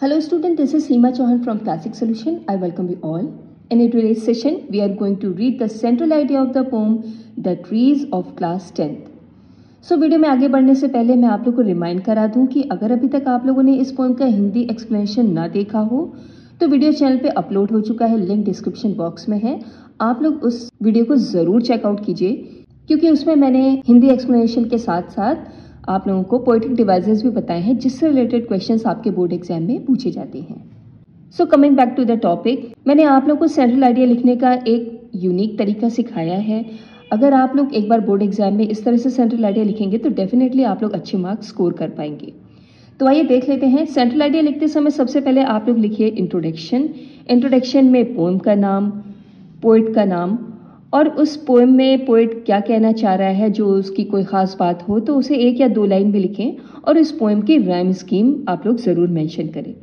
Hello student, this is Seema Chauhan from Classic Solution. I welcome you all. In today's session, we are going to read the central idea of the poem The Trees of Class 10th. Video में आगे बढ़ने से पहले मैं आप लोगों को remind करा दूं कि अगर अभी तक आप लोगों ने इस पोएम का हिंदी एक्सप्लेनेशन ना देखा हो तो वीडियो चैनल पे अपलोड हो चुका है, लिंक डिस्क्रिप्शन बॉक्स में है। आप लोग उस वीडियो को ज़रूर चेकआउट कीजिए क्योंकि उसमें मैंने हिंदी एक्सप्लेनेशन के साथ साथ आप लोगों को पोएटिक डिवाइसेस भी बताए हैं जिससे रिलेटेड क्वेश्चंस आपके बोर्ड एग्जाम में पूछे जाते हैं। Coming back to the topic, मैंने आप लोगों को सेंट्रल आइडिया लिखने का एक यूनिक तरीका सिखाया है। अगर आप लोग एक बार बोर्ड एग्जाम में इस तरह से सेंट्रल आइडिया लिखेंगे तो डेफिनेटली आप लोग अच्छे मार्क्स स्कोर कर पाएंगे। तो आइए देख लेते हैं। सेंट्रल आइडिया लिखते समय सबसे पहले आप लोग लिखिए इंट्रोडक्शन। इंट्रोडक्शन में पोएम का नाम, पोएट का नाम और उस पोएम में पोएट क्या कहना चाह रहा है, जो उसकी कोई ख़ास बात हो तो उसे एक या दो लाइन भी लिखें और इस पोएम की राइम स्कीम आप लोग ज़रूर मेंशन करें।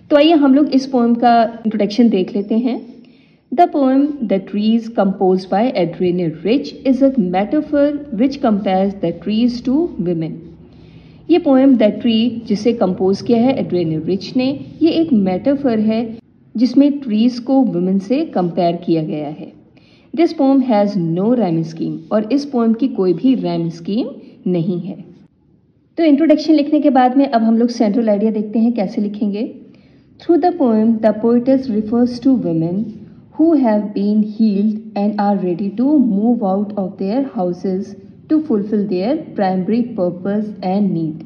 तो आइए हम लोग इस पोएम का इंट्रोडक्शन देख लेते हैं। The poem The Trees, composed by Adrienne Rich, is a metaphor which compares the trees to women. ये पोएम द ट्री जिसे कंपोज किया है एड्रियन रिच ने, ये एक मेटाफर है जिसमें ट्रीज को वुमेन से कंपेयर किया गया है। This poem has no rhyme scheme और इस पोएम की कोई भी राइम स्कीम नहीं है। तो इंट्रोडक्शन लिखने के बाद में अब हम लोग सेंट्रल आइडिया देखते हैं कैसे लिखेंगे। Through the poem the poetess refers to women who have been healed and are ready to move out of their houses to fulfill their primary purpose and need.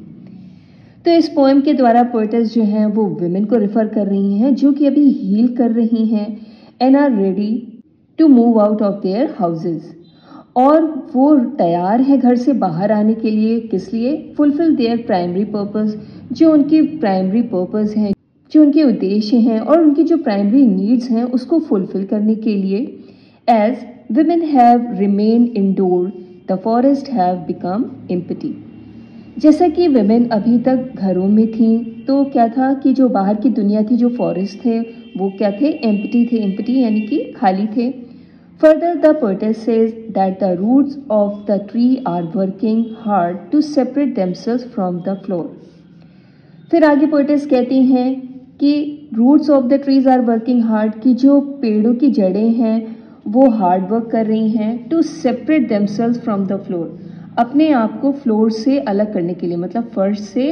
तो इस पोएम के द्वारा poetess जो हैं वो वुमेन को refer कर रही हैं जो कि अभी हील कर रही हैं and are ready to move out of their houses, और वो तैयार हैं घर से बाहर आने के लिए। किस लिए? fulfill their primary purpose, जो उनकी प्राइमरी पर्पस है, जो उनके उद्देश्य हैं और उनकी जो प्राइमरी नीड्स हैं उसको फुलफिल करने के लिए। As women have remain indoor the forest have become empty. जैसा कि विमेन अभी तक घरों में थी तो क्या था कि जो बाहर की दुनिया थी, जो फॉरेस्ट थे, वो क्या थे? एम्प्टी थे। एम्प्टी यानी कि खाली थे। Further the poetess says that the roots of the tree are working hard to separate themselves from the floor. फिर आगे पोएटेस कहती हैं कि roots of the trees are working hard, कि जो पेड़ों की जड़ें हैं वो हार्ड वर्क कर रही हैं to separate themselves from the floor, अपने आप को फ्लोर से अलग करने के लिए, मतलब फर्श से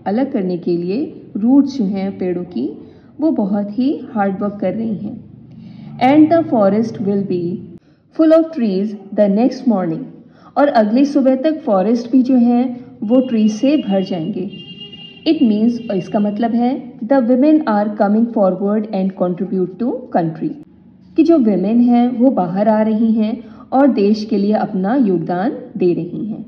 अलग करने के लिए रूट्स जो हैं पेड़ों की वो बहुत ही हार्ड वर्क कर रही हैं। And the forest will be full of trees the next morning, और अगली सुबह तक फॉरेस्ट भी जो हैं वो ट्रीज से भर जाएंगे। इट मीन्स, और इसका मतलब है, the women are coming forward and contribute to country, कि जो वुमेन हैं वो बाहर आ रही हैं और देश के लिए अपना योगदान दे रही हैं।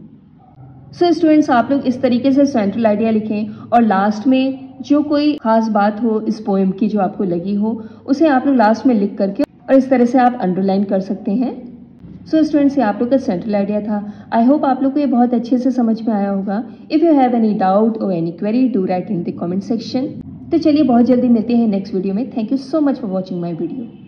सो स्टूडेंट्स, आप लोग इस तरीके से सेंट्रल आइडिया लिखें और लास्ट में जो कोई खास बात हो इस पोएम की जो आपको लगी हो उसे आप लोग लास्ट में लिख करके और इस तरह से आप अंडरलाइन कर सकते हैं। सो स्टूडेंट्स, ये आप लोग का सेंट्रल आइडिया था। आई होप आप लोग को ये बहुत अच्छे से समझ में आया होगा। If you have any doubt और any query do write in the comment section. तो चलिए बहुत जल्दी मिलते हैं नेक्स्ट वीडियो में। Thank you so much for watching my video.